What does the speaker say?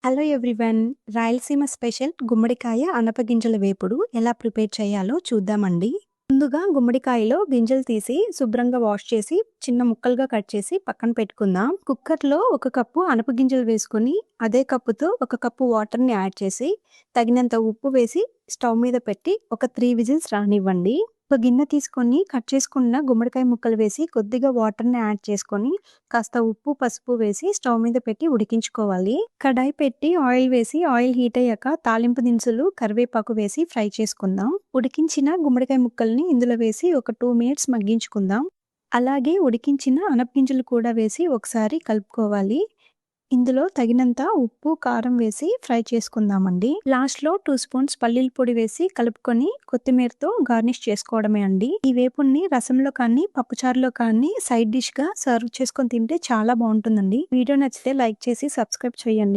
Hello everyone. Rayalaseema special గుమ్మడికాయ అనపగింజల వేపుడు ఎలా ప్రిపేర్ చేయాలో చూద్దామండి. ముందుగా గుమ్మడికాయలో గింజలు తీసి శుభ్రంగా వాష్ చేసి చిన్న ముక్కలుగా కట్ చేసి పక్కన పెట్టుకుందాం. కుక్కర్లో 1 కప్పు అనపగింజలు వేసుకొని అదే కప్పుతో 1 కప్పు వాటర్ని యాడ్ చేసి తగినంత ఉప్పు వేసి స్టవ్ మీద పెట్టి ఒక 3 విజిల్స్ రానివ్వండి. ఒక గిన్నె తీసుకొని కట్ చేసుకున్న గుమ్మడికాయ ముక్కలు వేసి కొద్దిగా వాటర్ని యాడ్ చేసుకొని కాస్త ఉప్పు పసుపు వేసి స్టవ్ మీద పెట్టి ఉడికించుకోవాలి. కడాయి పెట్టి ఆయిల్ వేసి ఆయిల్ హీట్ అయ్యాక తాలింపు దినుసులు కరివేపాకు వేసి ఫ్రై చేసుకుందాం. ఉడికించిన గుమ్మడికాయ ముక్కల్ని ఇందులో వేసి ఒక 2 మినిట్స్ మగ్గించుకుందాం. అలాగే ఉడికించిన అనపగింజలు కూడా వేసి ఒకసారి కలుపుకోవాలి. ఇందులో తగినంత ఉప్పు కారం వేసి ఫ్రై చేసుకుందామండి. లాస్ట్లో 2 స్పూన్స్ పల్లీల పొడి వేసి కలుపుకొని కొత్తిమీరతో గార్నిష్ చేసుకోవడమే అండి. ఈ వేపుడిని రసంలో కానీ పప్పుచారులో కానీ సైడ్ డిష్ గా సర్వ్ చేసుకొని తింటే చాలా బాగుంటుందండి. వీడియో నచ్చితే లైక్ చేసి సబ్స్క్రైబ్ చేయండి.